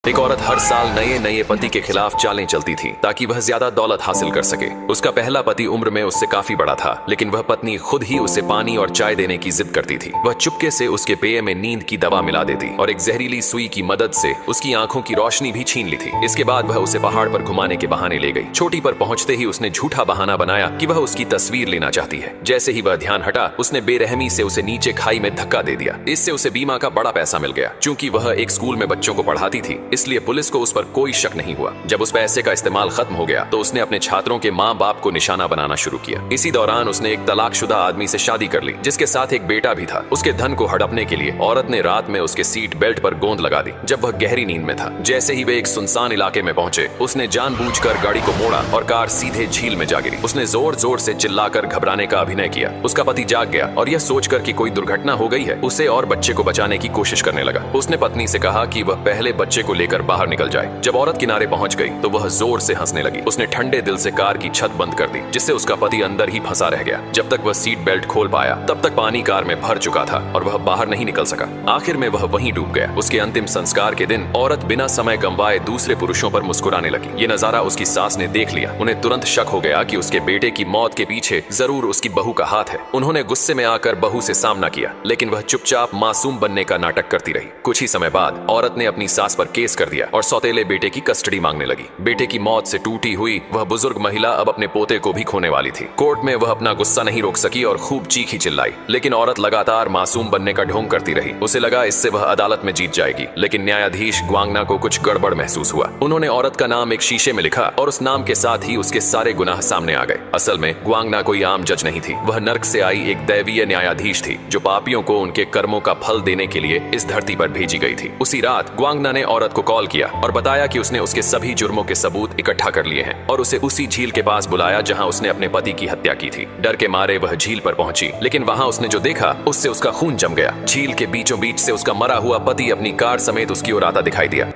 एक औरत हर साल नए नए पति के खिलाफ चालें चलती थी ताकि वह ज्यादा दौलत हासिल कर सके। उसका पहला पति उम्र में उससे काफी बड़ा था, लेकिन वह पत्नी खुद ही उसे पानी और चाय देने की जिद करती थी। वह चुपके से उसके पेय में नींद की दवा मिला देती और एक जहरीली सुई की मदद से उसकी आंखों की रोशनी भी छीन ली थी। इसके बाद वह उसे पहाड़ पर घुमाने के बहाने ले गई। चोटी पर पहुंचते ही उसने झूठा बहाना बनाया कि वह उसकी तस्वीर लेना चाहती है। जैसे ही वह ध्यान हटा, उसने बेरहमी से उसे नीचे खाई में धक्का दे दिया। इससे उसे बीमा का बड़ा पैसा मिल गया। चूंकि वह एक स्कूल में बच्चों को पढ़ाती थी, इसलिए पुलिस को उस पर कोई शक नहीं हुआ। जब उस पैसे का इस्तेमाल खत्म हो गया तो उसने अपने छात्रों के माँ बाप को निशाना बनाना शुरू किया। इसी दौरान उसने एक तलाकशुदा आदमी से शादी कर ली, जिसके साथ एक बेटा भी था। उसके धन को हड़पने के लिए औरत ने रात में उसके सीट बेल्ट पर गोंद लगा दी जब वह गहरी नींद में था। जैसे ही वे एक सुनसान इलाके में पहुंचे, उसने जानबूझकर गाड़ी को मोड़ा और कार सीधे झील में जा गिरी। उसने जोर जोर से चिल्लाकर घबराने का अभिनय किया। उसका पति जाग गया और यह सोचकर कि कोई दुर्घटना हो गई है, उसे और बच्चे को बचाने की कोशिश करने लगा। उसने पत्नी से कहा कि वह पहले बच्चे को लेकर बाहर निकल जाए। जब औरत किनारे पहुंच गई तो वह जोर से हंसने लगी। उसने ठंडे दिल से कार की छत बंद कर दी, जिससे उसका पति अंदर ही फंसा रह गया। जब तक वह सीट बेल्ट खोल पाया, तब तक पानी कार में भर चुका था और वह बाहर नहीं निकल सका। आखिर में वह वहीं डूब गया। उसके अंतिम संस्कार के दिन औरत बिना समय गंवाए दूसरे पुरुषों पर मुस्कुराने लगी। ये नजारा उसकी सास ने देख लिया। उन्हें तुरंत शक हो गया कि उसके बेटे की मौत के पीछे जरूर उसकी बहू का हाथ है। उन्होंने गुस्से में आकर बहू से सामना किया, लेकिन वह चुपचाप मासूम बनने का नाटक करती रही। कुछ ही समय बाद औरत ने अपनी सास पर केस कर दिया और सौतेले बेटे की कस्टडी मांगने लगी। बेटे की मौत से टूटी हुई वह बुजुर्ग महिला अब अपने पोते को भी खोने वाली थी। कोर्ट में वह अपना गुस्सा नहीं रोक सकी और खूब चीखी चिल्लाई, लेकिन औरत लगातार मासूम बनने का ढोंग करती रही। उसे लगा इससे वह अदालत में जीत जाएगी, लेकिन न्यायाधीश ग्वांगना को कुछ गड़बड़ महसूस हुआ। उन्होंने औरत का नाम एक शीशे में लिखा और उस नाम के साथ ही उसके सारे गुनाह सामने आ गए। असल में ग्वांगना कोई आम जज नहीं थी। वह नर्क से आई एक दैवीय न्यायाधीश थी, जो पापियों को उनके कर्मों का फल देने के लिए इस धरती पर भेजी गई थी। उसी रात ग्वांगना ने औरत को कॉल किया और बताया कि उसने उसके सभी जुर्मों के सबूत इकट्ठा कर लिए हैं और उसे उसी झील के पास बुलाया जहां उसने अपने पति की हत्या की थी। डर के मारे वह झील पर पहुंची, लेकिन वहां उसने जो देखा उससे उसका खून जम गया। झील के बीचों बीच से उसका मरा हुआ पति अपनी कार समेत उसकी ओर आता दिखाई दिया।